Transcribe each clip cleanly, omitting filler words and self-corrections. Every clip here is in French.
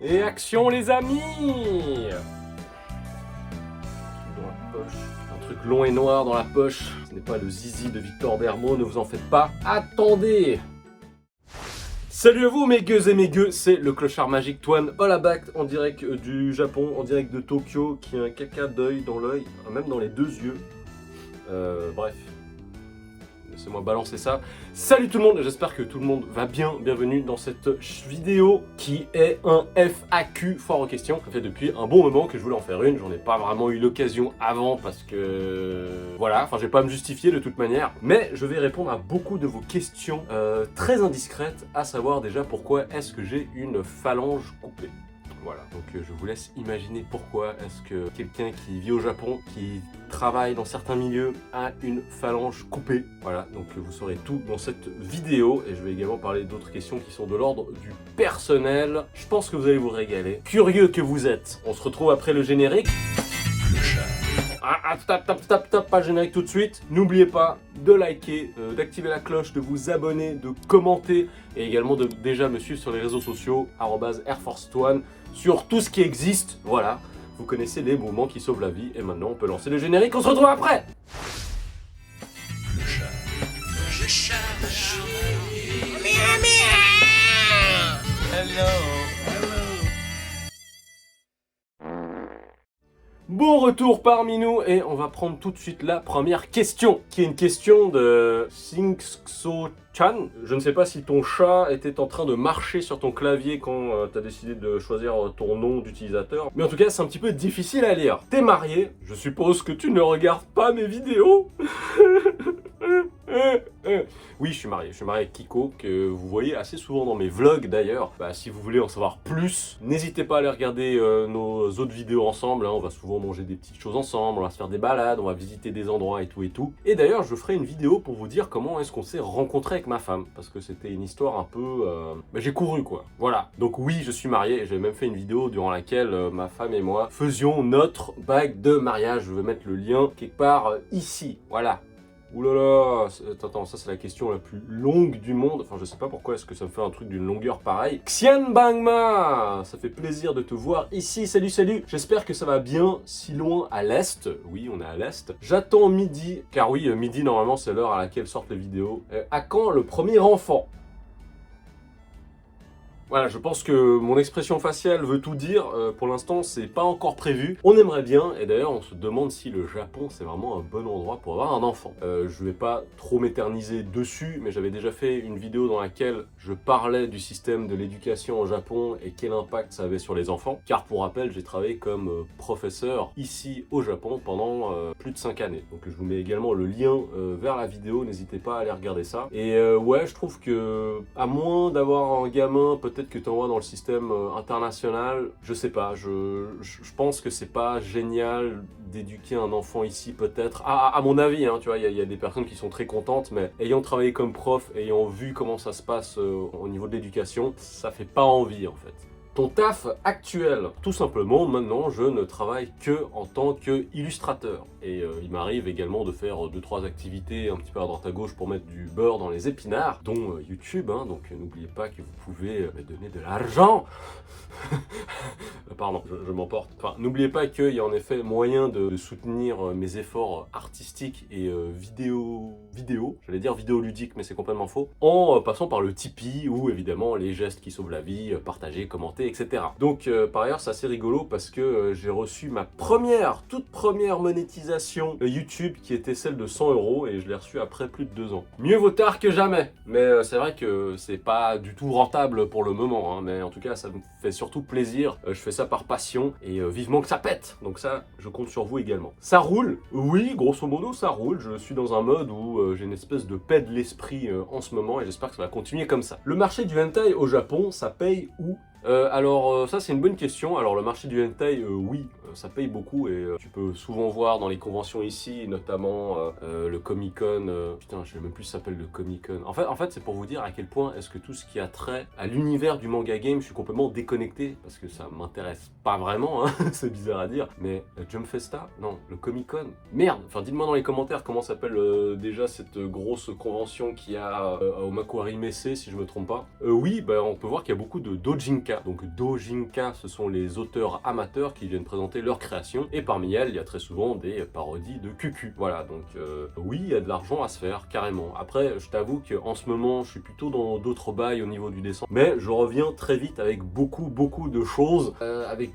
Et action les amis! Dans la poche. Un truc long et noir dans la poche. Ce n'est pas le zizi de Victor Bermeau, ne vous en faites pas. Attendez! Salut à vous mes gueux et mes gueux, c'est le clochard magique Toine Hollaback en direct du Japon, en direct de Tokyo, qui a un caca d'œil dans l'œil, même dans les deux yeux. Bref. Laissez-moi balancer ça. Salut tout le monde, j'espère que tout le monde va bien. Bienvenue dans cette vidéo qui est un FAQ, foire aux questions. Ça fait depuis un bon moment que je voulais en faire une. J'en ai pas vraiment eu l'occasion avant parce que... Voilà, enfin je vais pas me justifier de toute manière. Mais je vais répondre à beaucoup de vos questions très indiscrètes, à savoir déjà pourquoi est-ce que j'ai une phalange coupée. Voilà, donc je vous laisse imaginer pourquoi est-ce que quelqu'un qui vit au Japon, qui travaille dans certains milieux, a une phalange coupée. Voilà, donc vous saurez tout dans cette vidéo et je vais également parler d'autres questions qui sont de l'ordre du personnel. Je pense que vous allez vous régaler. Curieux que vous êtes. On se retrouve après le générique. Stop, pas le générique tout de suite. N'oubliez pas de liker, d'activer la cloche, de vous abonner, de commenter et également de déjà me suivre sur les réseaux sociaux @AirForceToine sur tout ce qui existe. Voilà, vous connaissez les moments qui sauvent la vie et maintenant on peut lancer le générique. On se retrouve après. Bon retour parmi nous et on va prendre tout de suite la première question, qui est une question de Singso-chan. Je ne sais pas si ton chat était en train de marcher sur ton clavier quand tu as décidé de choisir ton nom d'utilisateur, mais en tout cas c'est un petit peu difficile à lire. T'es marié, je suppose que tu ne regardes pas mes vidéos. Oui, je suis marié avec Kiko, que vous voyez assez souvent dans mes vlogs d'ailleurs. Bah, si vous voulez en savoir plus, n'hésitez pas à aller regarder nos autres vidéos ensemble, hein. On va souvent manger des petites choses ensemble, on va se faire des balades, on va visiter des endroits et tout et tout. Et d'ailleurs, je ferai une vidéo pour vous dire comment est-ce qu'on s'est rencontré avec ma femme, parce que c'était une histoire un peu... Bah, j'ai couru quoi, voilà. Donc oui, je suis marié, et j'ai même fait une vidéo durant laquelle ma femme et moi faisions notre bague de mariage. Je vais mettre le lien quelque part ici, voilà. Ouh là là, attends, ça c'est la question la plus longue du monde. Enfin, je sais pas pourquoi est-ce que ça me fait un truc d'une longueur pareille. Xian Bangma, ça fait plaisir de te voir ici. Salut, salut. J'espère que ça va bien si loin à l'est. Oui, on est à l'est. J'attends midi, car oui, midi normalement c'est l'heure à laquelle sortent les vidéos. À quand le premier enfant ? Voilà, je pense que mon expression faciale veut tout dire. Pour l'instant, c'est pas encore prévu. On aimerait bien, et d'ailleurs, on se demande si le Japon, c'est vraiment un bon endroit pour avoir un enfant. Je vais pas trop m'éterniser dessus, mais j'avais déjà fait une vidéo dans laquelle je parlais du système de l'éducation au Japon et quel impact ça avait sur les enfants. Car pour rappel, j'ai travaillé comme professeur ici au Japon pendant plus de 5 années. Donc je vous mets également le lien vers la vidéo, n'hésitez pas à aller regarder ça. Et ouais, je trouve que, à moins d'avoir un gamin, peut-être que tu envoies dans le système international, je sais pas, je pense que c'est pas génial d'éduquer un enfant ici peut-être, à mon avis, hein, tu vois, il y a des personnes qui sont très contentes, mais ayant travaillé comme prof, ayant vu comment ça se passe au niveau de l'éducation, ça fait pas envie en fait. Ton taf actuel, tout simplement, maintenant je ne travaille que en tant qu'illustrateur. Et il m'arrive également de faire 2-3 activités un petit peu à droite à gauche pour mettre du beurre dans les épinards, dont YouTube, hein, donc n'oubliez pas que vous pouvez me donner de l'argent. Pardon, je m'emporte. Enfin, n'oubliez pas qu'il y a en effet moyen de soutenir mes efforts artistiques et j'allais dire vidéoludiques, mais c'est complètement faux, en passant par le Tipeee ou évidemment les gestes qui sauvent la vie, partager, commenter, etc. Donc par ailleurs, c'est assez rigolo parce que j'ai reçu ma toute première monétisation YouTube qui était celle de 100 € et je l'ai reçue après plus de 2 ans. Mieux vaut tard que jamais, mais c'est vrai que c'est pas du tout rentable pour le moment, hein, mais en tout cas ça me fait surtout plaisir. Je fais ça par passion et vivement que ça pète. Donc ça, je compte sur vous également. Ça roule? Oui, grosso modo, ça roule. Je suis dans un mode où j'ai une espèce de paix de l'esprit en ce moment et j'espère que ça va continuer comme ça. Le marché du hentai au Japon, ça paye où? Alors ça c'est une bonne question. Alors le marché du hentai, oui, ça paye beaucoup et tu peux souvent voir dans les conventions ici, notamment le Comic Con. Putain, je sais même plus si ça s'appelle le Comic Con. En fait c'est pour vous dire à quel point est-ce que tout ce qui a trait à l'univers du manga game, je suis complètement déconnecté parce que ça m'intéresse pas vraiment, hein, c'est bizarre à dire. Mais Jump Festa, non, le Comic Con. Merde. Enfin, dites-moi dans les commentaires comment s'appelle déjà cette grosse convention qu'il y a au Makuhari Messe, si je me trompe pas. Oui, bah on peut voir qu'il y a beaucoup de doujinkai Dojinka. Donc Dojinka, ce sont les auteurs amateurs qui viennent présenter leurs créations, et parmi elles, il y a très souvent des parodies de cucu. Voilà, donc oui, il y a de l'argent à se faire, carrément. Après, je t'avoue qu'en ce moment, je suis plutôt dans d'autres bails au niveau du dessin, mais je reviens très vite avec beaucoup de choses, avec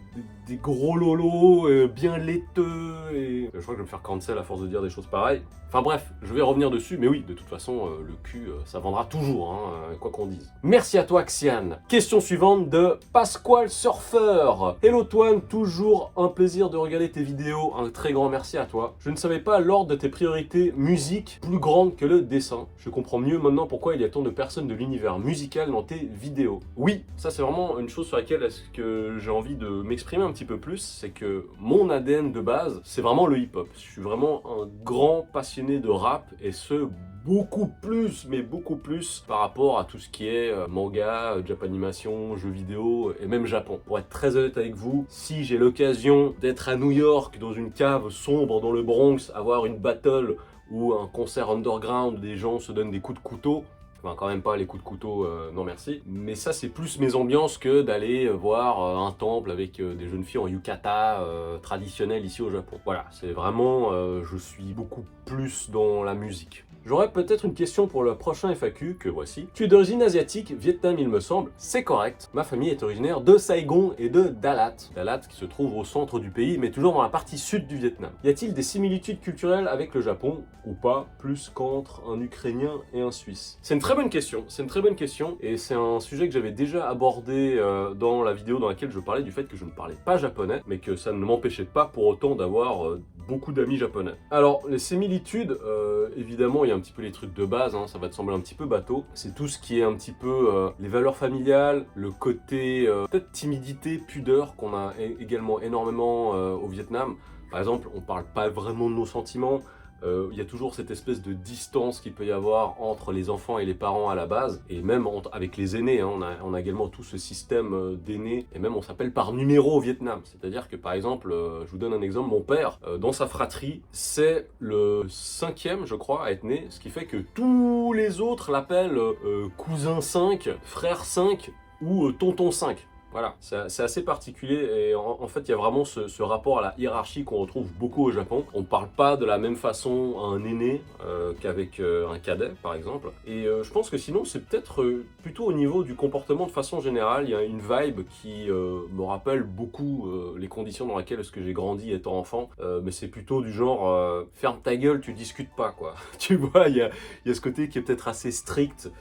des gros lolos, bien laiteux, et je crois que je vais me faire cancel à force de dire des choses pareilles. Enfin bref, je vais revenir dessus, mais oui, de toute façon, le cul, ça vendra toujours, hein, quoi qu'on dise. Merci à toi, Xian. Question suivante de Pasquale Surfer. Hello Toine, toujours un plaisir de regarder tes vidéos, un très grand merci à toi. Je ne savais pas l'ordre de tes priorités musique plus grande que le dessin. Je comprends mieux maintenant pourquoi il y a tant de personnes de l'univers musical dans tes vidéos. Oui, ça c'est vraiment une chose sur laquelle est-ce que j'ai envie de m'exprimer un petit peu plus, c'est que mon ADN de base, c'est vraiment le hip-hop. Je suis vraiment un grand passionné de rap, et ce, beaucoup plus, mais beaucoup plus par rapport à tout ce qui est manga, Japanimation, jeux vidéo et même Japon. Pour être très honnête avec vous, si j'ai l'occasion d'être à New York dans une cave sombre dans le Bronx, avoir une battle ou un concert underground où des gens se donnent des coups de couteau, enfin quand même pas les coups de couteau, non merci. Mais ça c'est plus mes ambiances que d'aller voir un temple avec des jeunes filles en yukata traditionnel ici au Japon. Voilà, c'est vraiment, je suis beaucoup plus dans la musique. J'aurais peut-être une question pour le prochain FAQ, que voici. Tu es d'origine asiatique, Vietnam il me semble, c'est correct. Ma famille est originaire de Saigon et de Dalat. Dalat qui se trouve au centre du pays, mais toujours dans la partie sud du Vietnam. Y a-t-il des similitudes culturelles avec le Japon, ou pas, plus qu'entre un Ukrainien et un Suisse? C'est une très bonne question, et c'est un sujet que j'avais déjà abordé dans la vidéo dans laquelle je parlais du fait que je ne parlais pas japonais, mais que ça ne m'empêchait pas pour autant d'avoir beaucoup d'amis japonais. Alors, les similitudes, évidemment, il y a un petit peu les trucs de base, hein, ça va te sembler un petit peu bateau. C'est tout ce qui est un petit peu les valeurs familiales, le côté peut-être timidité, pudeur qu'on a également énormément au Vietnam. Par exemple, on parle pas vraiment de nos sentiments. Il y a toujours cette espèce de distance qu'il peut y avoir entre les enfants et les parents à la base, et même avec les aînés, hein, on a également tout ce système d'aînés, et même on s'appelle par numéro au Vietnam. C'est-à-dire que par exemple, je vous donne un exemple, mon père, dans sa fratrie, c'est le 5e, je crois, à être né, ce qui fait que tous les autres l'appellent cousin 5, frère 5 ou tonton 5. Voilà, c'est assez particulier, et en fait il y a vraiment ce rapport à la hiérarchie qu'on retrouve beaucoup au Japon. On ne parle pas de la même façon à un aîné qu'avec un cadet par exemple, et je pense que sinon c'est peut-être plutôt au niveau du comportement de façon générale. Il y a une vibe qui me rappelle beaucoup les conditions dans lesquelles j'ai grandi étant enfant, mais c'est plutôt du genre ferme ta gueule, tu discutes pas quoi. Tu vois, il y a ce côté qui est peut-être assez strict.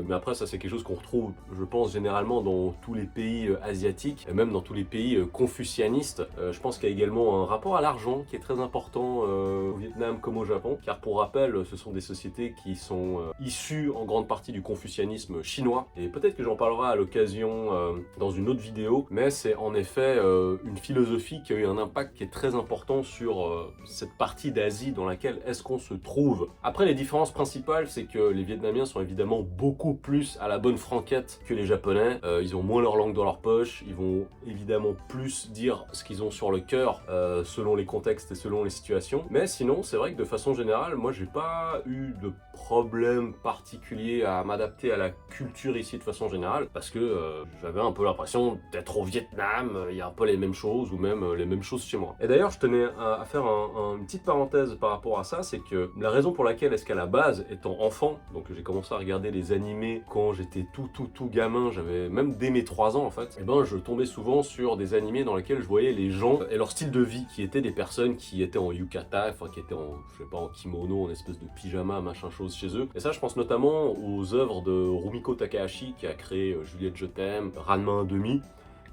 Mais après ça c'est quelque chose qu'on retrouve je pense généralement dans tous les pays asiatiques et même dans tous les pays confucianistes. Je pense qu'il y a également un rapport à l'argent qui est très important au Vietnam comme au Japon, car pour rappel ce sont des sociétés qui sont issues en grande partie du confucianisme chinois, et peut-être que j'en parlerai à l'occasion dans une autre vidéo, mais c'est en effet une philosophie qui a eu un impact qui est très important sur cette partie d'Asie dans laquelle est-ce qu'on se trouve. Après les différences principales, c'est que les Vietnamiens sont évidemment beaucoup plus à la bonne franquette que les Japonais. Ils ont moins leur langue dans leur poche, ils vont évidemment plus dire ce qu'ils ont sur le cœur selon les contextes et selon les situations. Mais sinon, c'est vrai que de façon générale, moi j'ai pas eu de problème particulier à m'adapter à la culture ici de façon générale, parce que j'avais un peu l'impression d'être au Vietnam, il y a un peu les mêmes choses ou même les mêmes choses chez moi. Et d'ailleurs, je tenais à faire une petite parenthèse par rapport à ça, c'est que la raison pour laquelle est-ce qu'à la base, étant enfant, donc j'ai commencé à regarder les animés quand j'étais tout gamin, j'avais même dès mes 3 ans en fait, et ben je tombais souvent sur des animés dans lesquels je voyais les gens et leur style de vie, qui étaient des personnes qui étaient en yukata, enfin qui étaient en, je sais pas, en kimono, en espèce de pyjama, machin chose chez eux. Et ça je pense notamment aux œuvres de Rumiko Takahashi qui a créé Juliette Je t'aime, Ranma 1/2.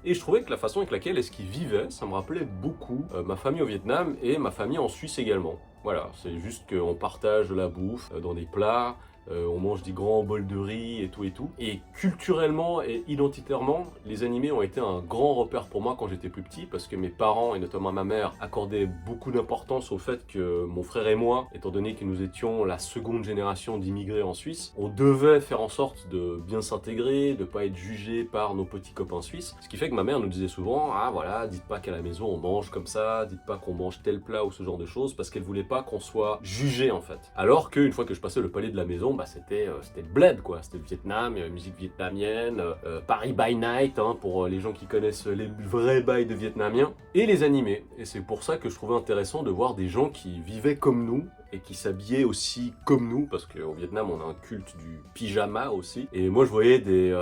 Et je trouvais que la façon avec laquelle est-ce qu'ils vivaient, ça me rappelait beaucoup ma famille au Vietnam et ma famille en Suisse également. Voilà, c'est juste qu'on partage de la bouffe dans des plats, on mange des grands bols de riz et tout et tout. Et culturellement et identitairement, les animés ont été un grand repère pour moi quand j'étais plus petit, parce que mes parents et notamment ma mère accordaient beaucoup d'importance au fait que mon frère et moi, étant donné que nous étions la seconde génération d'immigrés en Suisse, on devait faire en sorte de bien s'intégrer, de pas être jugé par nos petits copains suisses. Ce qui fait que ma mère nous disait souvent, ah voilà, dites pas qu'à la maison on mange comme ça, dites pas qu'on mange tel plat ou ce genre de choses, parce qu'elle voulait pas qu'on soit jugé en fait. Alors qu'une fois que je passais le palier de la maison, bah, c'était le bled, quoi. C'était le Vietnam, musique vietnamienne, Paris by Night, hein, pour les gens qui connaissent les vrais bails de vietnamiens, et les animés. Et c'est pour ça que je trouvais intéressant de voir des gens qui vivaient comme nous, et qui s'habillaient aussi comme nous, parce qu'au Vietnam, on a un culte du pyjama aussi. Et moi, je voyais des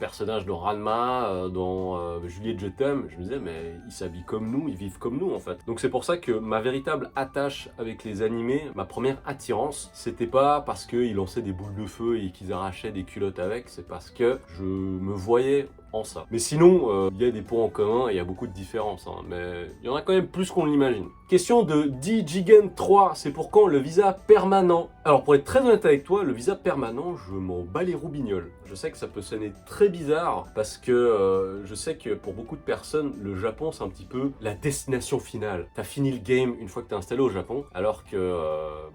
personnages dans Ranma, dans Juliette Je t'aime, je me disais, mais ils s'habillent comme nous, ils vivent comme nous, en fait. Donc c'est pour ça que ma véritable attache avec les animés, ma première attirance, c'était pas parce qu'ils lançaient des boules de feu et qu'ils arrachaient des culottes avec, c'est parce que je me voyais en ça. Mais sinon, il y a des points en commun et il y a beaucoup de différences, hein, mais il y en a quand même plus qu'on l'imagine. Question de DJigen3, c'est pour quand le visa permanent? Alors pour être très honnête avec toi, le visa permanent, je m'en bats les roubignoles. Je sais que ça peut sonner très bizarre parce que je sais que pour beaucoup de personnes, le Japon c'est un petit peu la destination finale. T'as fini le game une fois que t'es installé au Japon, alors que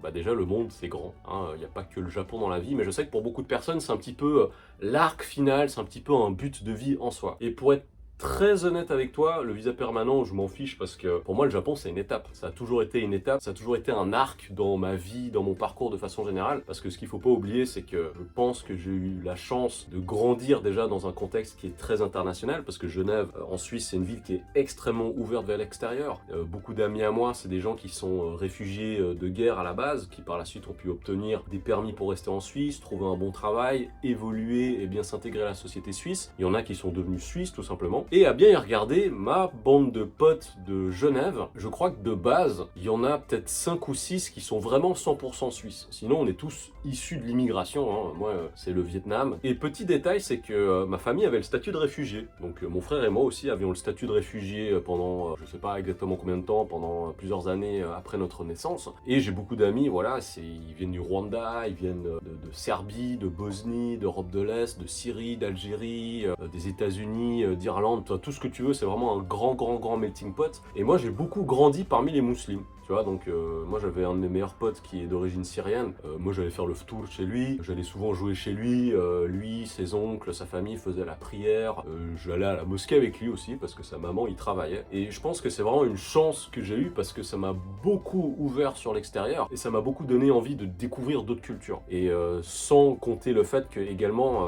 bah déjà le monde c'est grand, hein. Il n'y a pas que le Japon dans la vie, mais je sais que pour beaucoup de personnes c'est un petit peu l'arc final, c'est un petit peu un but de vie en soi. Et pour être très honnête avec toi, le visa permanent, je m'en fiche parce que pour moi, le Japon, c'est une étape. Ça a toujours été une étape, ça a toujours été un arc dans ma vie, dans mon parcours de façon générale. Parce que ce qu'il faut pas oublier, c'est que je pense que j'ai eu la chance de grandir déjà dans un contexte qui est très international. Parce que Genève, en Suisse, c'est une ville qui est extrêmement ouverte vers l'extérieur. Beaucoup d'amis à moi, c'est des gens qui sont réfugiés de guerre à la base, qui par la suite ont pu obtenir des permis pour rester en Suisse, trouver un bon travail, évoluer et bien s'intégrer à la société suisse. Il y en a qui sont devenus suisses, tout simplement. Et à bien y regarder, ma bande de potes de Genève, je crois que de base, il y en a peut-être 5 ou 6 qui sont vraiment 100% suisses. Sinon, on est tous issus de l'immigration, hein. Moi, c'est le Vietnam. Et petit détail, c'est que ma famille avait le statut de réfugié. Donc mon frère et moi aussi avions le statut de réfugié pendant, je sais pas exactement combien de temps, pendant plusieurs années après notre naissance. Et j'ai beaucoup d'amis, voilà, ils viennent du Rwanda, ils viennent de Serbie, de Bosnie, d'Europe de l'Est, de Syrie, d'Algérie, des États-Unis, d'Irlande, tout ce que tu veux, c'est vraiment un grand melting pot. Et moi, j'ai beaucoup grandi parmi les musulmans. Tu vois, donc moi j'avais un de mes meilleurs potes qui est d'origine syrienne. Moi j'allais faire le ftour chez lui, j'allais souvent jouer chez lui. Lui, ses oncles, sa famille faisaient la prière. J'allais à la mosquée avec lui aussi parce que sa maman y travaillait. Et je pense que c'est vraiment une chance que j'ai eue parce que ça m'a beaucoup ouvert sur l'extérieur et ça m'a beaucoup donné envie de découvrir d'autres cultures. Et sans compter le fait que également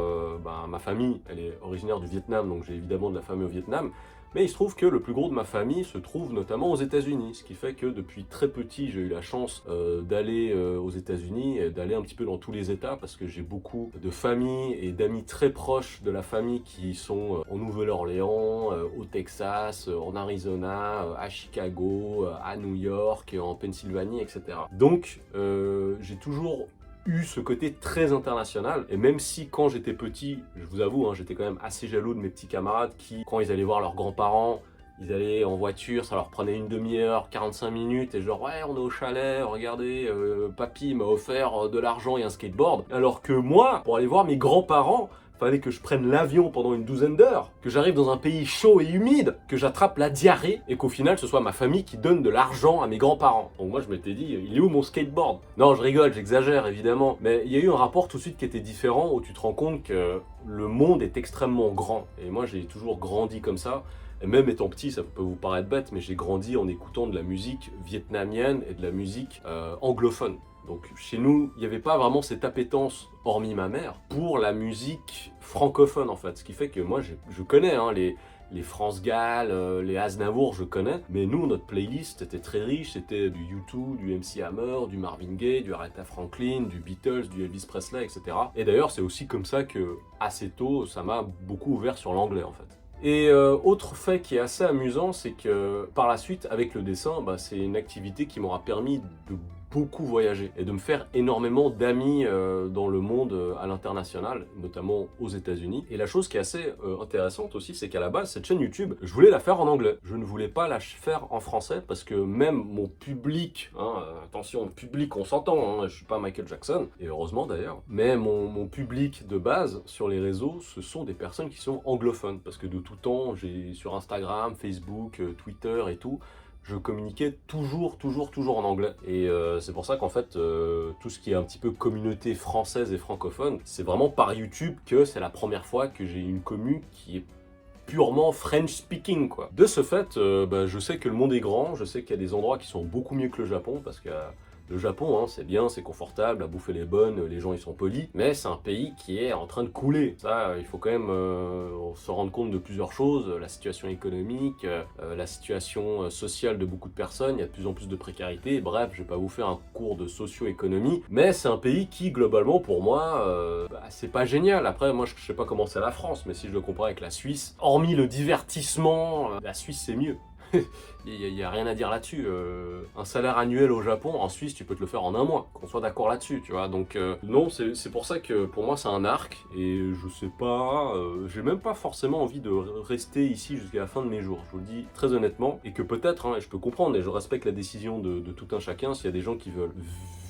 ma famille, elle est originaire du Vietnam, donc j'ai évidemment de la famille au Vietnam. Mais il se trouve que le plus gros de ma famille se trouve notamment aux États-Unis, ce qui fait que depuis très petit, j'ai eu la chance d'aller aux États-Unis et d'aller un petit peu dans tous les États parce que j'ai beaucoup de familles et d'amis très proches de la famille qui sont en Nouvelle-Orléans, au Texas, en Arizona, à Chicago, à New York, en Pennsylvanie, etc. Donc, j'ai toujours eu ce côté très international, et même si quand j'étais petit, je vous avoue, hein, j'étais quand même assez jaloux de mes petits camarades qui, quand ils allaient voir leurs grands-parents, ils allaient en voiture, ça leur prenait une demi-heure, 45 minutes, et genre ouais on est au chalet, regardez, papy m'a offert de l'argent et un skateboard, alors que moi, pour aller voir mes grands-parents, fallait que je prenne l'avion pendant une douzaine d'heures, que j'arrive dans un pays chaud et humide, que j'attrape la diarrhée et qu'au final ce soit ma famille qui donne de l'argent à mes grands-parents. Donc moi je m'étais dit, il est où mon skateboard? Non, je rigole, j'exagère évidemment, mais il y a eu un rapport tout de suite qui était différent où tu te rends compte que le monde est extrêmement grand. Et moi j'ai toujours grandi comme ça. Et même étant petit, ça peut vous paraître bête, mais j'ai grandi en écoutant de la musique vietnamienne et de la musique anglophone. Donc chez nous, il n'y avait pas vraiment cette appétence, hormis ma mère, pour la musique francophone en fait. Ce qui fait que moi, je connais hein, les France Gall, les Aznavour, je connais. Mais nous, notre playlist était très riche. C'était du U2, du MC Hammer, du Marvin Gaye, du Aretha Franklin, du Beatles, du Elvis Presley, etc. Et d'ailleurs, c'est aussi comme ça que, assez tôt, ça m'a beaucoup ouvert sur l'anglais en fait. Et autre fait qui est assez amusant, c'est que par la suite, avec le dessin, c'est une activité qui m'aura permis de beaucoup voyager et de me faire énormément d'amis dans le monde à l'international, notamment aux États-Unis. Et la chose qui est assez intéressante aussi, c'est qu'à la base, cette chaîne YouTube, je voulais la faire en anglais. Je ne voulais pas la faire en français parce que même mon public, attention, public, on s'entend, je suis pas Michael Jackson, et heureusement d'ailleurs, mais mon public de base sur les réseaux, ce sont des personnes qui sont anglophones parce que de tout temps, j'ai sur Instagram, Facebook, Twitter et tout, je communiquais toujours en anglais. Et c'est pour ça qu'en fait, tout ce qui est un petit peu communauté française et francophone, c'est vraiment par YouTube que c'est la première fois que j'ai une commu qui est purement French speaking quoi. De ce fait, je sais que le monde est grand, je sais qu'il y a des endroits qui sont beaucoup mieux que le Japon parce que Le Japon, hein, c'est bien, c'est confortable, la bouffe elle est bonne, les gens ils sont polis, mais c'est un pays qui est en train de couler. Ça, il faut quand même se rendre compte de plusieurs choses, la situation économique, la situation sociale de beaucoup de personnes, il y a de plus en plus de précarité, bref, je vais pas vous faire un cours de socio-économie, mais c'est un pays qui, globalement, pour moi, c'est pas génial. Après, moi, je sais pas comment c'est la France, mais si je le compare avec la Suisse, hormis le divertissement, la Suisse, c'est mieux. Il n'y a rien à dire là-dessus. Un salaire annuel au Japon, en Suisse, tu peux te le faire en un mois, qu'on soit d'accord là-dessus, tu vois. Donc non, c'est pour ça que pour moi c'est un arc, et je sais pas, j'ai même pas forcément envie de rester ici jusqu'à la fin de mes jours, je vous le dis très honnêtement, et que peut-être, hein, et je peux comprendre, et je respecte la décision de tout un chacun, s'il y a des gens qui veulent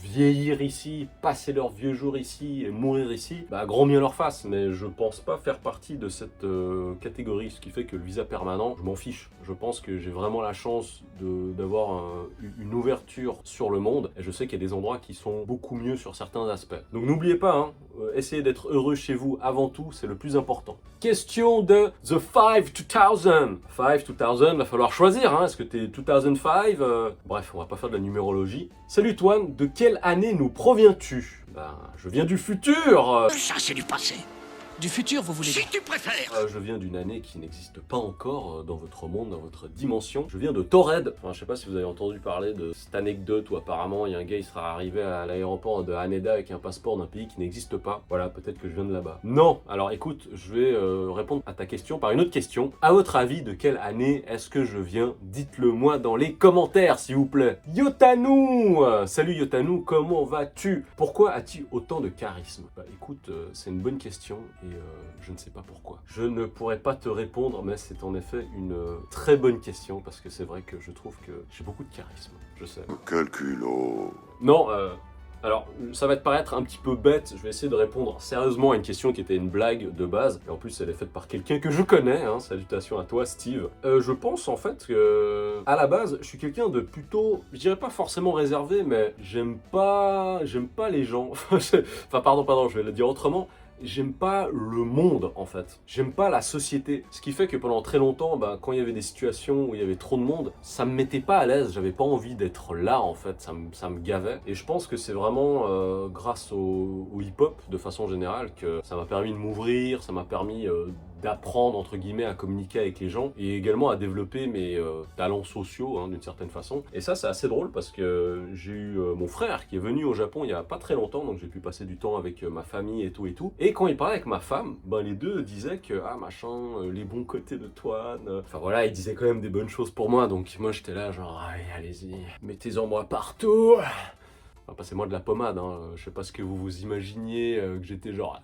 vieillir ici, passer leurs vieux jours ici et mourir ici, bah grand bien leur face, mais je pense pas faire partie de cette catégorie, ce qui fait que le visa permanent, je m'en fiche. Je pense que j'ai vraiment la chance d'avoir une ouverture sur le monde, et je sais qu'il y a des endroits qui sont beaucoup mieux sur certains aspects. Donc n'oubliez pas, hein, essayez d'être heureux chez vous avant tout, c'est le plus important. Question de The 5 2000. 5 2000, va falloir choisir, hein. Est-ce que t'es 2005 Bref, on va pas faire de la numérologie. Salut Toine, de quelle année nous proviens-tu? Ben, je viens du futur. Ça, c'est du passé. Du futur, vous voulez dire? Si tu préfères. Je viens d'une année qui n'existe pas encore dans votre monde, dans votre dimension. Je viens de Taured. Enfin, je sais pas si vous avez entendu parler de cette anecdote où apparemment il y a un gars, il sera arrivé à l'aéroport de Haneda avec un passeport d'un pays qui n'existe pas. Voilà, peut-être que je viens de là-bas. Non. Alors écoute, je vais répondre à ta question par une autre question. À votre avis, de quelle année est-ce que je viens? Dites-le moi dans les commentaires, s'il vous plaît. Yotanu. Salut Yotanu, comment vas-tu? Pourquoi as-tu autant de charisme? Bah écoute, c'est une bonne question. Et je ne sais pas pourquoi. Je ne pourrais pas te répondre, mais c'est en effet une très bonne question, parce que c'est vrai que je trouve que j'ai beaucoup de charisme, je sais. Quel culot. Non, alors ça va te paraître un petit peu bête, je vais essayer de répondre sérieusement à une question qui était une blague de base, et en plus elle est faite par quelqu'un que je connais, hein, salutations à toi Steve. Je pense en fait que, à la base, je suis quelqu'un de plutôt, je dirais pas forcément réservé, mais j'aime pas les gens, enfin pardon, je vais le dire autrement. J'aime pas le monde en fait, j'aime pas la société. Ce qui fait que pendant très longtemps, quand il y avait des situations où il y avait trop de monde, ça me mettait pas à l'aise, j'avais pas envie d'être là en fait, ça me gavait. Et je pense que c'est vraiment grâce au hip-hop de façon générale que ça m'a permis de m'ouvrir, ça m'a permis d'apprendre entre guillemets à communiquer avec les gens et également à développer mes talents sociaux hein, d'une certaine façon. Et ça c'est assez drôle parce que j'ai eu mon frère qui est venu au Japon il y a pas très longtemps, donc j'ai pu passer du temps avec ma famille et tout. Et quand il parlait avec ma femme, les deux disaient que ah machin, les bons côtés de Toine. Enfin voilà, ils disaient quand même des bonnes choses pour moi, donc moi j'étais là genre allez-y, mettez-en moi partout. Enfin, passez-moi de la pommade, hein. Je sais pas ce que vous vous imaginiez, que j'étais genre...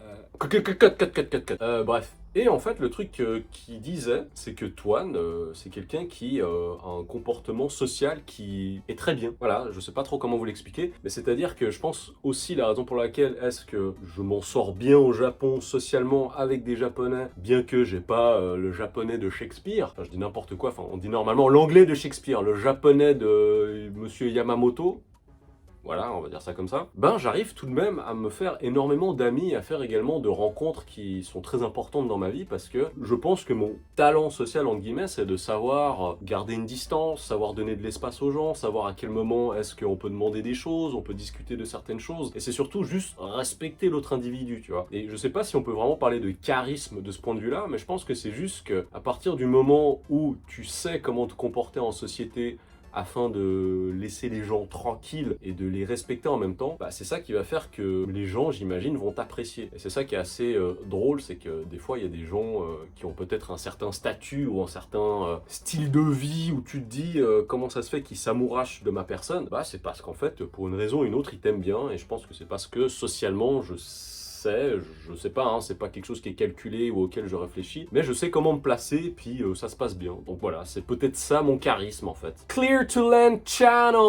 Bref. Et en fait, le truc qu'il disait, c'est que Toine, c'est quelqu'un qui a un comportement social qui est très bien. Voilà, je sais pas trop comment vous l'expliquer, mais c'est-à-dire que je pense aussi la raison pour laquelle est-ce que je m'en sors bien au Japon socialement avec des Japonais, bien que j'ai pas le japonais de Shakespeare, enfin je dis n'importe quoi, enfin on dit normalement l'anglais de Shakespeare, le japonais de Monsieur Yamamoto, voilà, on va dire ça comme ça, j'arrive tout de même à me faire énormément d'amis, à faire également de rencontres qui sont très importantes dans ma vie, parce que je pense que mon talent social, entre guillemets, c'est de savoir garder une distance, savoir donner de l'espace aux gens, savoir à quel moment est-ce qu'on peut demander des choses, on peut discuter de certaines choses, et c'est surtout juste respecter l'autre individu, tu vois. Et je sais pas si on peut vraiment parler de charisme de ce point de vue-là, mais je pense que c'est juste que à partir du moment où tu sais comment te comporter en société, afin de laisser les gens tranquilles et de les respecter en même temps, c'est ça qui va faire que les gens, j'imagine, vont t'apprécier. Et c'est ça qui est assez drôle, c'est que des fois, il y a des gens qui ont peut-être un certain statut ou un certain style de vie où tu te dis comment ça se fait qu'ils s'amourachent de ma personne. C'est parce qu'en fait, pour une raison ou une autre, ils t'aiment bien, et je pense que c'est parce que socialement, je sais pas, hein, c'est pas quelque chose qui est calculé ou auquel je réfléchis, mais je sais comment me placer, puis ça se passe bien. Donc voilà, c'est peut-être ça mon charisme en fait. Clear to Land Channel.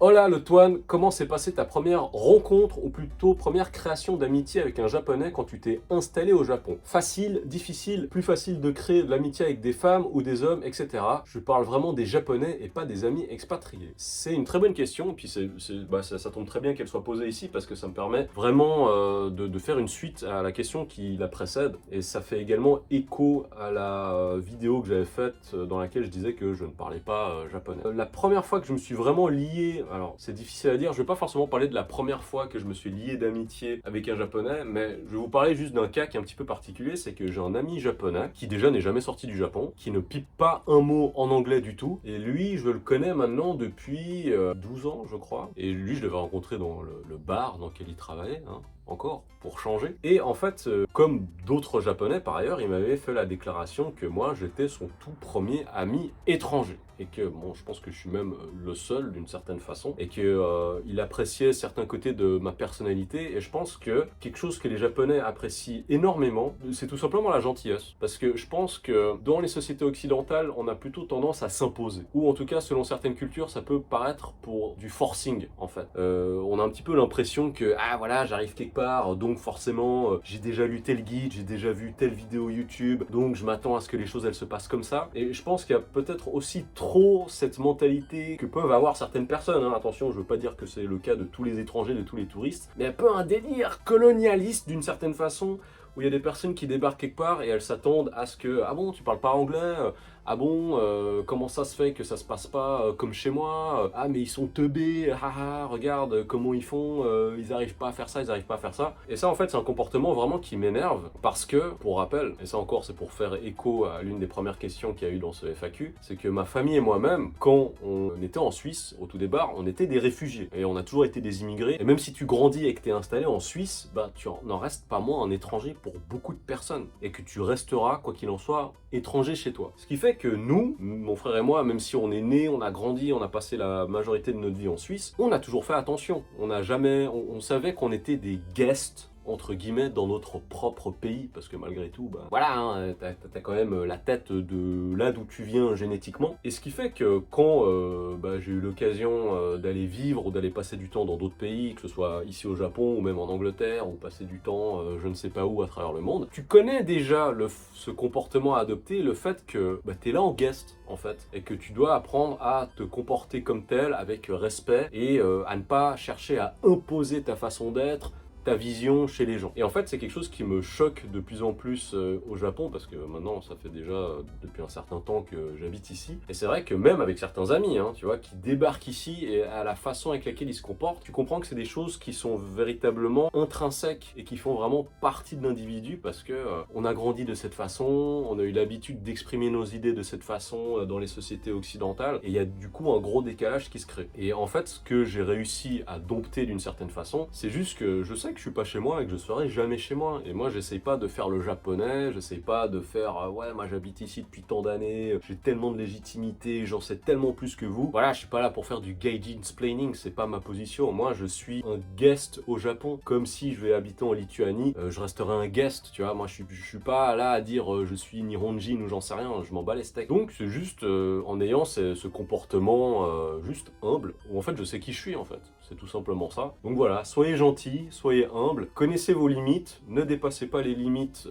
Hola le Toine, comment s'est passée ta première rencontre, ou plutôt première création d'amitié avec un japonais quand tu t'es installé au Japon? Facile, difficile, plus facile de créer de l'amitié avec des femmes ou des hommes, etc. Je parle vraiment des japonais et pas des amis expatriés. C'est une très bonne question, puis ça tombe très bien qu'elle soit posée ici parce que ça me permet vraiment de de faire une suite à la question qui la précède. Et ça fait également écho à la vidéo que j'avais faite dans laquelle je disais que je ne parlais pas japonais. La première fois que je me suis vraiment lié, alors c'est difficile à dire, je vais pas forcément parler de la première fois que je me suis lié d'amitié avec un japonais, mais je vais vous parler juste d'un cas qui est un petit peu particulier, c'est que j'ai un ami japonais qui déjà n'est jamais sorti du Japon, qui ne pipe pas un mot en anglais du tout, et lui je le connais maintenant depuis 12 ans je crois, et lui je l'avais rencontré dans le bar dans lequel il travaillait, hein, encore, pour changer. Et en fait, comme d'autres japonais par ailleurs, il m'avait fait la déclaration que moi j'étais son tout premier ami étranger. Et que, bon, je pense que je suis même le seul d'une certaine façon, et que il appréciait certains côtés de ma personnalité, et je pense que quelque chose que les japonais apprécient énormément, c'est tout simplement la gentillesse. Parce que je pense que dans les sociétés occidentales, on a plutôt tendance à s'imposer. Ou en tout cas, selon certaines cultures, ça peut paraître pour du forcing, en fait. On a un petit peu l'impression que, ah voilà, j'arrive quelque part, donc forcément, j'ai déjà lu tel guide, j'ai déjà vu telle vidéo YouTube, donc je m'attends à ce que les choses, elles se passent comme ça. Et je pense qu'il y a peut-être aussi trop cette mentalité que peuvent avoir certaines personnes, hein. Attention, je veux pas dire que c'est le cas de tous les étrangers, de tous les touristes, mais un peu un délire colonialiste d'une certaine façon, où il y a des personnes qui débarquent quelque part et elles s'attendent à ce que, ah bon, tu parles pas anglais, ah bon, comment ça se fait que ça se passe pas comme chez moi, ah mais ils sont teubés, haha, regarde comment ils font, ils arrivent pas à faire ça, ils arrivent pas à faire ça. Et ça en fait c'est un comportement vraiment qui m'énerve, parce que, pour rappel, et ça encore c'est pour faire écho à l'une des premières questions qu'il y a eu dans ce FAQ, c'est que ma famille et moi-même, quand on était en Suisse, au tout départ, on était des réfugiés, et on a toujours été des immigrés, et même si tu grandis et que t'es installé en Suisse, bah tu n'en restes pas moins un étranger pour beaucoup de personnes, et que tu resteras, quoi qu'il en soit, étranger chez toi. Ce qui fait que nous, mon frère et moi, même si on est né, on a grandi, on a passé la majorité de notre vie en Suisse, on a toujours fait attention. On n'a jamais, on savait qu'on était des guests entre guillemets dans notre propre pays, parce que malgré tout, bah voilà, hein, t'as quand même la tête de là d'où tu viens génétiquement. Et ce qui fait que quand bah, j'ai eu l'occasion d'aller vivre ou d'aller passer du temps dans d'autres pays, que ce soit ici au Japon ou même en Angleterre, ou passer du temps je ne sais pas où à travers le monde, tu connais déjà ce comportement à adopter, le fait que bah, t'es là en guest en fait, et que tu dois apprendre à te comporter comme tel, avec respect, et à ne pas chercher à imposer ta façon d'être, ta vision chez les gens. Et en fait, c'est quelque chose qui me choque de plus en plus au Japon, parce que maintenant, ça fait déjà depuis un certain temps que j'habite ici. Et c'est vrai que même avec certains amis, hein, tu vois, qui débarquent ici, et à la façon avec laquelle ils se comportent, tu comprends que c'est des choses qui sont véritablement intrinsèques et qui font vraiment partie de l'individu, parce que on a grandi de cette façon, on a eu l'habitude d'exprimer nos idées de cette façon dans les sociétés occidentales, et il y a du coup un gros décalage qui se crée. Et en fait, ce que j'ai réussi à dompter d'une certaine façon, c'est juste que je sais que je suis pas chez moi et que je serai jamais chez moi. Et moi, j'essaye pas de faire le japonais, j'essaye pas de faire ouais, moi j'habite ici depuis tant d'années, j'ai tellement de légitimité, j'en sais tellement plus que vous. Voilà, je suis pas là pour faire du gaijin-splaining, c'est pas ma position. Moi, je suis un guest au Japon, comme si je vais habiter en Lituanie, je resterai un guest, tu vois. Moi, je suis pas là à dire je suis Nihonjin ou j'en sais rien, je m'en bats les steaks. Donc, c'est juste en ayant ce comportement juste humble, où en fait, je sais qui je suis en fait. C'est tout simplement ça. Donc voilà, soyez gentils, soyez humbles, connaissez vos limites, ne dépassez pas les limites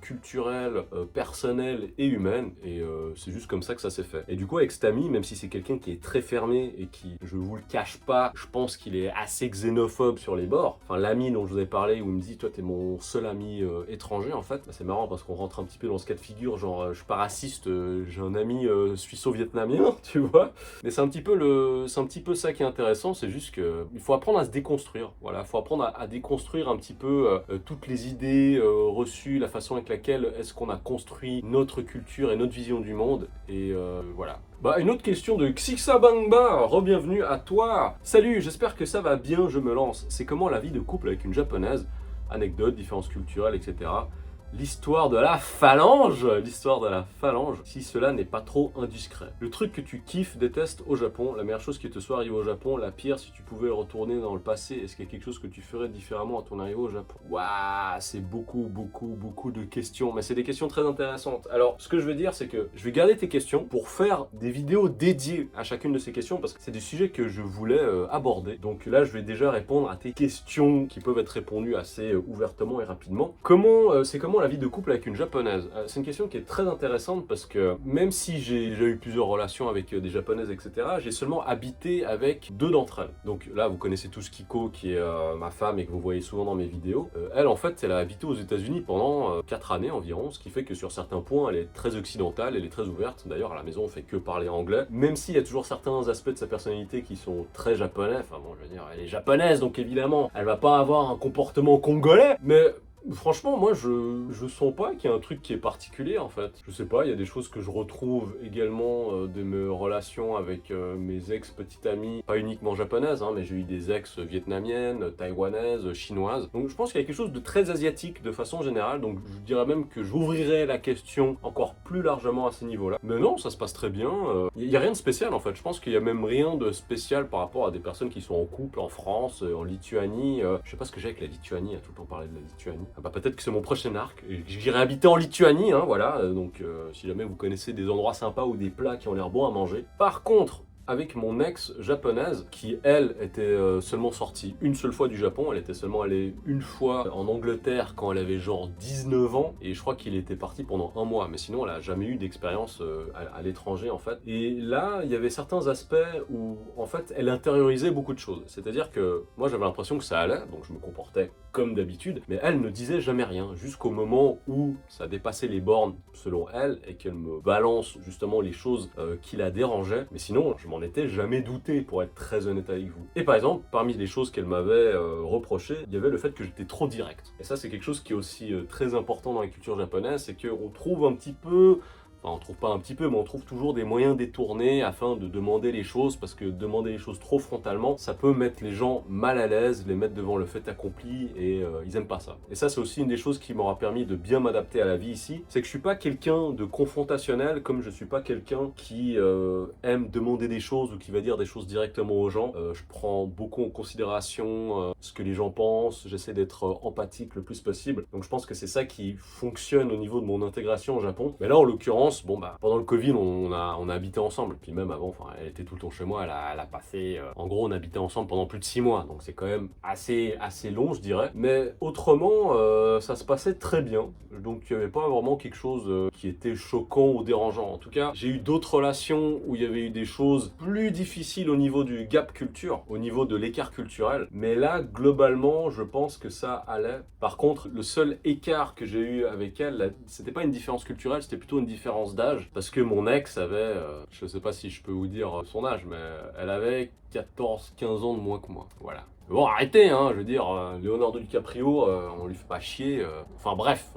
culturelles, personnelles et humaines, et c'est juste comme ça que ça s'est fait. Et du coup avec cet ami, même si c'est quelqu'un qui est très fermé et qui, je vous le cache pas, je pense qu'il est assez xénophobe sur les bords, enfin l'ami dont je vous ai parlé où il me dit toi t'es mon seul ami étranger en fait, bah, c'est marrant parce qu'on rentre un petit peu dans ce cas de figure, genre je suis pas raciste, j'ai un ami suisse-vietnamien, tu vois, mais c'est un petit peu ça qui est intéressant, c'est juste que il faut apprendre à se déconstruire, voilà, il faut apprendre à déconstruire un petit peu toutes les idées reçues, la façon avec laquelle est-ce qu'on a construit notre culture et notre vision du monde, et voilà. Bah, une autre question de Xixabangba, re-bienvenue à toi. Salut, j'espère que ça va bien, je me lance. C'est comment la vie de couple avec une japonaise? Anecdotes, différences culturelles, etc. L'histoire de la phalange, si cela n'est pas trop indiscret. Le truc que tu kiffes, détestes au Japon, la meilleure chose qui te soit arrivée au Japon, la pire si tu pouvais retourner dans le passé, est-ce qu'il y a quelque chose que tu ferais différemment à ton arrivée au Japon? Waouh, c'est beaucoup de questions, mais c'est des questions très intéressantes. Alors, ce que je veux dire, c'est que je vais garder tes questions pour faire des vidéos dédiées à chacune de ces questions, parce que c'est des sujets que je voulais aborder. Donc là, je vais déjà répondre à tes questions qui peuvent être répondues assez ouvertement et rapidement. C'est comment la vie de couple avec une japonaise? C'est une question qui est très intéressante parce que même si j'ai eu plusieurs relations avec des japonaises, etc., j'ai seulement habité avec 2 d'entre elles. Donc là, vous connaissez tous Kiko, qui est ma femme et que vous voyez souvent dans mes vidéos. Elle, en fait, elle a habité aux États-Unis pendant 4 années environ, ce qui fait que sur certains points, elle est très occidentale, elle est très ouverte. D'ailleurs, à la maison, on fait que parler anglais, même s'il y a toujours certains aspects de sa personnalité qui sont très japonais. Enfin bon, je veux dire, elle est japonaise, donc évidemment, elle va pas avoir un comportement congolais, mais franchement, moi, je sens pas qu'il y a un truc qui est particulier, en fait. Je sais pas, il y a des choses que je retrouve également de mes relations avec mes ex-petites amies, pas uniquement japonaises, hein, mais j'ai eu des ex vietnamiennes, taïwanaises, chinoises. Donc je pense qu'il y a quelque chose de très asiatique de façon générale, donc je dirais même que j'ouvrirais la question encore plus largement à ce niveau-là. Mais non, ça se passe très bien. Il y a rien de spécial, en fait. Je pense qu'il y a même rien de spécial par rapport à des personnes qui sont en couple en France, en Lituanie. Je sais pas ce que j'ai avec la Lituanie, à tout le temps parler de la Lituanie. Ah bah peut-être que c'est mon prochain arc. J'irai habiter en Lituanie, hein, voilà. Donc si jamais vous connaissez des endroits sympas ou des plats qui ont l'air bons à manger. Par contre, avec mon ex japonaise, qui elle était seulement sortie une seule fois du Japon, elle était seulement allée une fois en Angleterre quand elle avait genre 19 ans, et je crois qu'il était parti pendant 1 mois, mais sinon elle a jamais eu d'expérience à l'étranger en fait. Et là, il y avait certains aspects où en fait elle intériorisait beaucoup de choses, c'est-à-dire que moi j'avais l'impression que ça allait, donc je me comportais comme d'habitude, mais elle ne disait jamais rien, jusqu'au moment où ça dépassait les bornes selon elle, et qu'elle me balance justement les choses qui la dérangeaient, mais sinon je m'en étais jamais douté, pour être très honnête avec vous. Et par exemple, parmi les choses qu'elle m'avait reproché, il y avait le fait que j'étais trop direct. Et ça, c'est quelque chose qui est aussi très important dans la culture japonaise, c'est qu'on trouve un petit peu... Enfin, on trouve pas un petit peu, mais on trouve toujours des moyens détournés afin de demander les choses, parce que demander les choses trop frontalement, ça peut mettre les gens mal à l'aise, les mettre devant le fait accompli, et ils aiment pas ça. Et ça, c'est aussi une des choses qui m'aura permis de bien m'adapter à la vie ici, c'est que je suis pas quelqu'un de confrontationnel, comme je suis pas quelqu'un qui aime demander des choses ou qui va dire des choses directement aux gens. Je prends beaucoup en considération ce que les gens pensent, j'essaie d'être empathique le plus possible, donc je pense que c'est ça qui fonctionne au niveau de mon intégration au Japon. Mais là, en l'occurrence, bon bah pendant le Covid on a habité ensemble, puis même avant, enfin elle était tout le temps chez moi, elle a passé, en gros on habitait ensemble pendant plus de 6 mois, donc c'est quand même assez long je dirais, mais autrement ça se passait très bien, donc il n'y avait pas vraiment quelque chose qui était choquant ou dérangeant. En tout cas, j'ai eu d'autres relations où il y avait eu des choses plus difficiles au niveau du gap culture, au niveau de l'écart culturel, mais là globalement je pense que ça allait. Par contre, le seul écart que j'ai eu avec elle, c'était pas une différence culturelle, c'était plutôt une différence d'âge, parce que mon ex avait, je sais pas si je peux vous dire son âge, mais elle avait 14-15 ans de moins que moi, voilà. Bon, arrêtez, hein, je veux dire, Leonardo DiCaprio, on lui fait pas chier, enfin bref,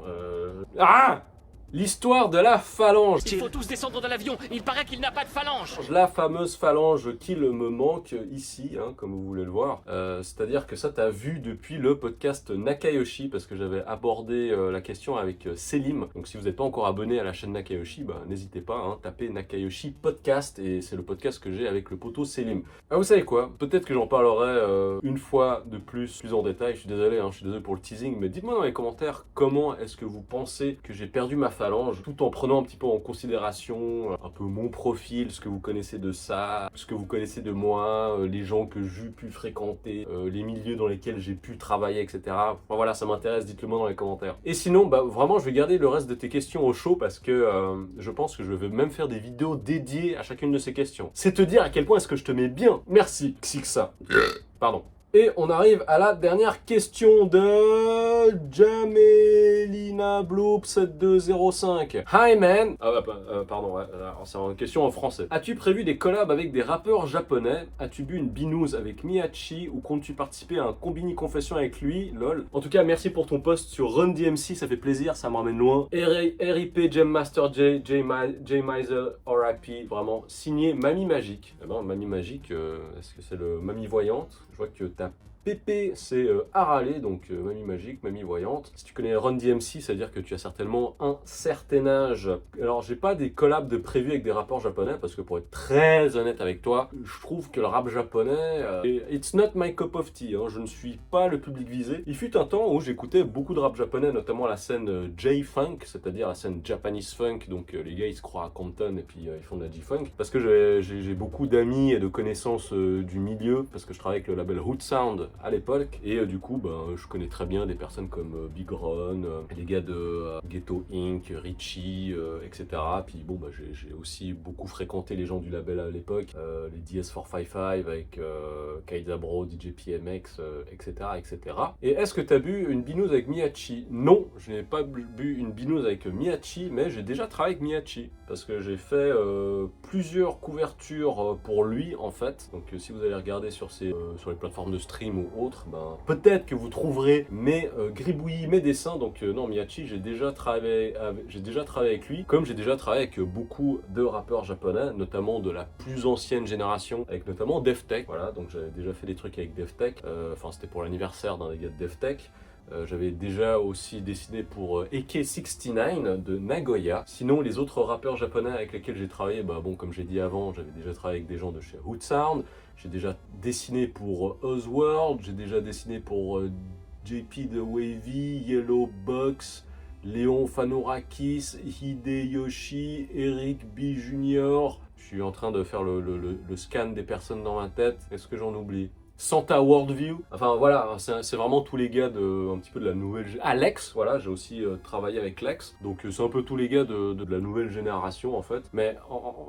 Ah! L'histoire de la phalange. Il faut tous descendre de l'avion, il paraît qu'il n'a pas de phalange. La fameuse phalange qu'il me manque ici, hein, comme vous voulez le voir. C'est-à-dire que ça, t'as vu depuis le podcast Nakayoshi, parce que j'avais abordé la question avec Selim. Donc si vous n'êtes pas encore abonné à la chaîne Nakayoshi, bah, n'hésitez pas, hein, tapez Nakayoshi Podcast, et c'est le podcast que j'ai avec le poteau Selim. Ah, vous savez quoi? Peut-être que j'en parlerai une fois de plus en détail. Je suis désolé, hein, je suis désolé pour le teasing, mais dites-moi dans les commentaires comment est-ce que vous pensez que j'ai perdu ma phalange, tout en prenant un petit peu en considération un peu mon profil, ce que vous connaissez de ça, ce que vous connaissez de moi, les gens que j'ai pu fréquenter, les milieux dans lesquels j'ai pu travailler, etc. Enfin voilà, ça m'intéresse, dites-le moi dans les commentaires. Et sinon, bah vraiment, je vais garder le reste de tes questions au chaud, parce que je pense que je vais même faire des vidéos dédiées à chacune de ces questions. C'est te dire à quel point est-ce que je te mets bien. Merci, Xixa. Pardon. Et on arrive à la dernière question de Jamelina Bloop 7205. Hi man. Pardon, ouais, c'est une question en français. As-tu prévu des collabs avec des rappeurs japonais? As-tu bu une binouze avec Miyachi, ou comptes-tu participer à un combini confession avec lui? Lol. En tout cas, merci pour ton post sur Run DMC, ça fait plaisir, ça me ramène loin. RIP Gem Master J Mizel RIP, vraiment signé Mamie Magique. Eh ben, Mamie Magique, est-ce que c'est le Mamie Voyante? Je vois que t'as Pépé, c'est Haralé, donc Mamie Magique, Mamie Voyante. Si tu connais Run DMC, ça veut dire que tu as certainement un certain âge. Alors, j'ai pas des collabs de prévus avec des rappeurs japonais, parce que pour être très honnête avec toi, je trouve que le rap japonais, it's not my cup of tea, hein. Je ne suis pas le public visé. Il fut un temps où j'écoutais beaucoup de rap japonais, notamment la scène J-Funk, c'est-à-dire la scène Japanese Funk, donc les gars ils se croient à Compton et puis ils font de la J-Funk. Parce que j'ai beaucoup d'amis et de connaissances du milieu, parce que je travaille avec le label Root Sound, à l'époque. Et du coup, je connais très bien des personnes comme Big Ron, les gars de Ghetto Inc, Richie, etc. Puis bon, j'ai aussi beaucoup fréquenté les gens du label à l'époque, les DS455 avec Kaida Bro, DJ PMX, etc., etc. Et est-ce que tu as bu une binouse avec Miyachi? Non, je n'ai pas bu une binouse avec Miyachi, mais j'ai déjà travaillé avec Miyachi parce que j'ai fait plusieurs couvertures pour lui en fait. Donc si vous allez regarder sur les plateformes de stream ou autres, peut-être que vous trouverez mes gribouillis, mes dessins. Donc non, Miyachi, j'ai déjà travaillé avec lui, comme j'ai déjà travaillé avec beaucoup de rappeurs japonais, notamment de la plus ancienne génération, avec notamment DevTech. Voilà, donc j'avais déjà fait des trucs avec DevTech. Enfin, c'était pour l'anniversaire d'un des gars de DevTech. J'avais déjà aussi dessiné pour AK69 de Nagoya. Sinon, les autres rappeurs japonais avec lesquels j'ai travaillé, comme j'ai dit avant, j'avais déjà travaillé avec des gens de chez Hood Sound. J'ai déjà dessiné pour Ozworld, j'ai déjà dessiné pour JP The Wavy, Yellow Box, Léon Fanorakis, Hideyoshi, Eric B. Jr. Je suis en train de faire le scan des personnes dans ma tête. Est-ce que j'en oublie? Santa Worldview, enfin voilà, c'est vraiment tous les gars un petit peu de la nouvelle génération. Ah, Lex, voilà, j'ai aussi travaillé avec Lex, donc c'est un peu tous les gars de la nouvelle génération en fait. Mais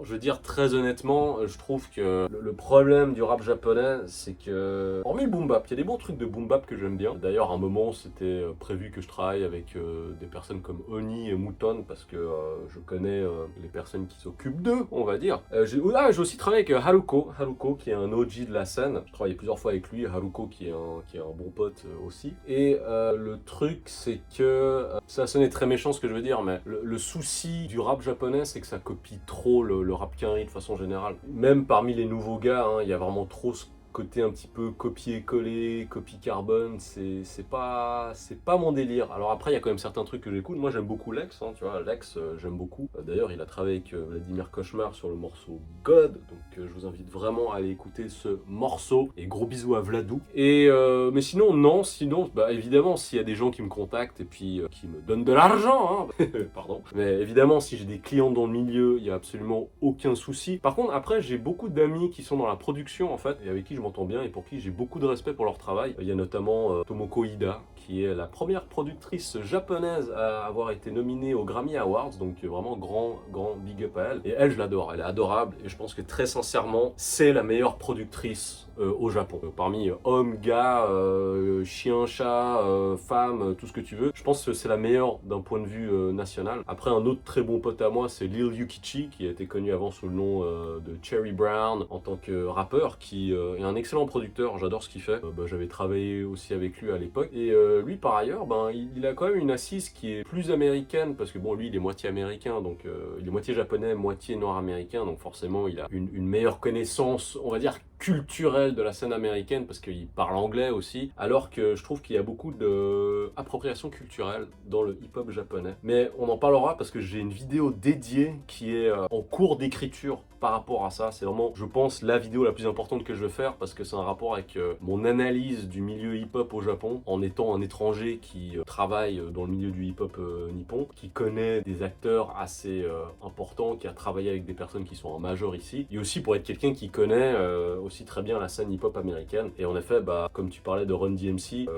je veux dire très honnêtement, je trouve que le problème du rap japonais, c'est que, hormis le boom bap, il y a des bons trucs de boom bap que j'aime bien. D'ailleurs, à un moment, c'était prévu que je travaille avec des personnes comme Oni et Mouton, parce que je connais les personnes qui s'occupent d'eux, on va dire. J'ai aussi travaillé avec Haruko, qui est un OG de la scène. Je travaillais plusieurs fois avec lui, Haruko qui est un bon pote aussi. Et le truc, c'est que ça sonnait très méchant ce que je veux dire, mais le souci du rap japonais, c'est que ça copie trop le rap Quinri de façon générale. Même parmi les nouveaux gars, il y a vraiment trop ce côté un petit peu copier-coller, copie carbone, c'est pas mon délire. Alors après, il y a quand même certains trucs que j'écoute. Moi, j'aime beaucoup Lex, tu vois, Lex, j'aime beaucoup. D'ailleurs, il a travaillé avec Vladimir Cauchemar sur le morceau God, donc je vous invite vraiment à aller écouter ce morceau. Et gros bisous à Vladou. Et mais sinon, non, évidemment, s'il y a des gens qui me contactent et puis qui me donnent de l'argent, pardon. Mais évidemment, si j'ai des clients dans le milieu, il y a absolument aucun souci. Par contre, après, j'ai beaucoup d'amis qui sont dans la production en fait, et avec qui je m'entends bien et pour qui j'ai beaucoup de respect pour leur travail. Il y a notamment Tomoko Ida, qui est la première productrice japonaise à avoir été nominée aux Grammy Awards, donc vraiment grand big up à elle. Et elle, je l'adore, elle est adorable et je pense que très sincèrement, c'est la meilleure productrice au Japon. Parmi hommes, gars, chiens, chats, femmes, tout ce que tu veux, je pense que c'est la meilleure d'un point de vue national. Après, un autre très bon pote à moi, c'est Lil Yukichi, qui a été connu avant sous le nom de Cherry Brown en tant que rappeur, qui est un excellent producteur, j'adore ce qu'il fait. J'avais travaillé aussi avec lui à l'époque. Et lui, par ailleurs, il a quand même une assise qui est plus américaine, parce que bon, lui, il est moitié américain, donc il est moitié japonais, moitié nord-américain, donc forcément, il a une meilleure connaissance, on va dire, culturelle de la scène américaine, parce qu'il parle anglais aussi, alors que je trouve qu'il y a beaucoup d'appropriation culturelle dans le hip-hop japonais. Mais on en parlera parce que j'ai une vidéo dédiée qui est en cours d'écriture par rapport à ça. C'est vraiment, je pense, la vidéo la plus importante que je veux faire parce que c'est un rapport avec mon analyse du milieu hip-hop au Japon, en étant un étranger qui travaille dans le milieu du hip-hop nippon, qui connaît des acteurs assez importants, qui a travaillé avec des personnes qui sont en major ici, et aussi pour être quelqu'un qui connaît aussi très bien la scène hip-hop américaine. Et en effet, comme tu parlais de Run DMC,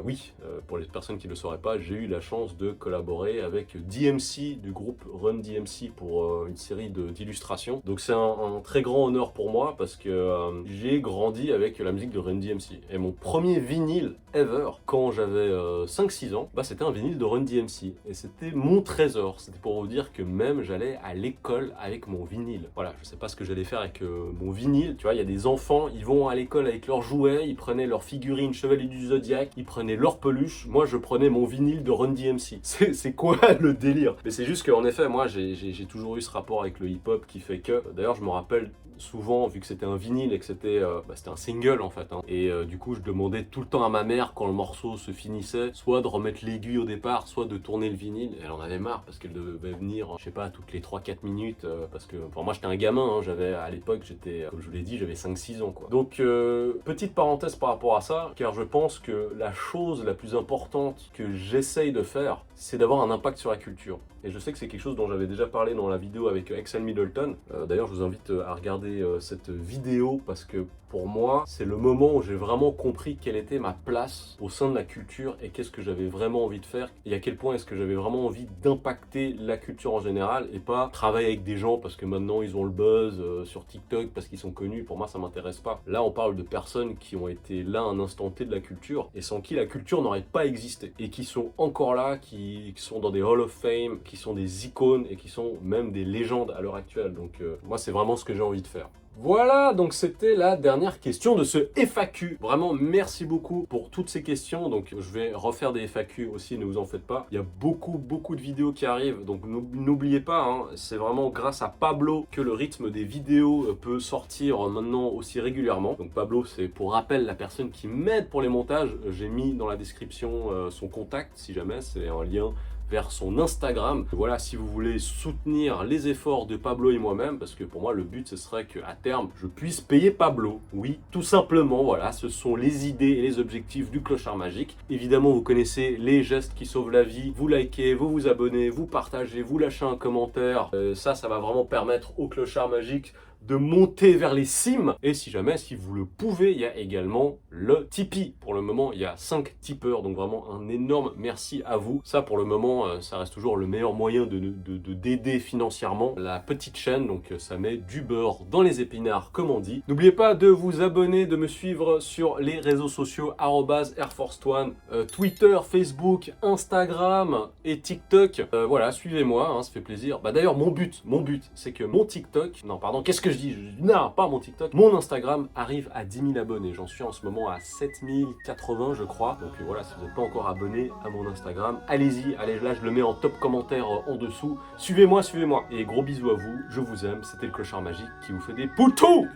pour les personnes qui ne le sauraient pas, j'ai eu la chance de collaborer avec DMC du groupe Run DMC pour une série d'illustrations. Donc c'est un très grand honneur pour moi parce que j'ai grandi avec la musique de Run DMC. Et mon premier vinyle ever, quand j'avais 5-6 ans, c'était un vinyle de Run DMC. Et c'était mon trésor. C'était pour vous dire que même j'allais à l'école avec mon vinyle. Voilà, je sais pas ce que j'allais faire avec mon vinyle. Tu vois, il y a des enfants, ils vont à l'école avec leurs jouets, ils prenaient leurs figurines Chevalier du Zodiac, ils prenaient leurs peluches. Moi, je prenais mon vinyle de Run DMC. C'est quoi le délire? Mais c'est juste qu'en effet, moi, j'ai toujours eu ce rapport avec le hip-hop qui fait que... D'ailleurs, je me rappelle souvent, vu que c'était un vinyle et que c'était un single en fait, et du coup je demandais tout le temps à ma mère quand le morceau se finissait, soit de remettre l'aiguille au départ, soit de tourner le vinyle. Elle en avait marre parce qu'elle devait venir, je sais pas, toutes les 3-4 minutes, parce que pour moi j'étais un gamin, j'avais à l'époque, j'étais, comme je vous l'ai dit, j'avais 5-6 ans quoi. Donc, petite parenthèse par rapport à ça, car je pense que la chose la plus importante que j'essaye de faire, c'est d'avoir un impact sur la culture. Et je sais que c'est quelque chose dont j'avais déjà parlé dans la vidéo avec Excel Middleton. D'ailleurs, je vous invite à regarder cette vidéo parce que pour moi, c'est le moment où j'ai vraiment compris quelle était ma place au sein de la culture et qu'est-ce que j'avais vraiment envie de faire et à quel point est-ce que j'avais vraiment envie d'impacter la culture en général et pas travailler avec des gens parce que maintenant ils ont le buzz sur TikTok parce qu'ils sont connus. Pour moi, ça m'intéresse pas. Là, on parle de personnes qui ont été là à un instant T de la culture et sans qui la culture n'aurait pas existé et qui sont encore là, qui sont dans des Hall of Fame, qui sont des icônes et qui sont même des légendes à l'heure actuelle. Donc moi, c'est vraiment ce que j'ai envie de faire. Voilà, donc c'était la dernière question de ce FAQ. Vraiment, merci beaucoup pour toutes ces questions. Donc, je vais refaire des FAQ aussi, ne vous en faites pas. Il y a beaucoup de vidéos qui arrivent, donc n'oubliez pas, hein, c'est vraiment grâce à Pablo que le rythme des vidéos peut sortir maintenant aussi régulièrement. Donc Pablo, c'est pour rappel la personne qui m'aide pour les montages. J'ai mis dans la description son contact, si jamais, c'est un lien vers son Instagram. Voilà, si vous voulez soutenir les efforts de Pablo et moi-même, parce que pour moi le but ce serait qu'à terme je puisse payer Pablo. Oui, tout simplement, voilà, ce sont les idées et les objectifs du Clochard Magique. Évidemment, vous connaissez les gestes qui sauvent la vie. Vous likez, vous vous abonnez, vous partagez, vous lâchez un commentaire. Ça va vraiment permettre au Clochard Magique de monter vers les cimes. Et si jamais, si vous le pouvez, il y a également le Tipeee. Pour le moment, il y a 5 tipeurs, donc vraiment un énorme merci à vous. Ça, pour le moment, ça reste toujours le meilleur moyen d'aider financièrement la petite chaîne, donc ça met du beurre dans les épinards, comme on dit. N'oubliez pas de vous abonner, de me suivre sur les réseaux sociaux @AirForce1, Twitter, Facebook, Instagram et TikTok. Voilà, suivez-moi, hein, ça fait plaisir. D'ailleurs, mon but, c'est que mon TikTok, non, pardon, qu'est-ce que je dis? Non, pas mon TikTok. Mon Instagram arrive à 10 000 abonnés. J'en suis en ce moment à 7080, je crois. Donc voilà, si vous n'êtes pas encore abonné à mon Instagram, allez-y. Allez, là, je le mets en top commentaire en dessous. Suivez-moi. Et gros bisous à vous. Je vous aime. C'était le Clochard Magique qui vous fait des poutous.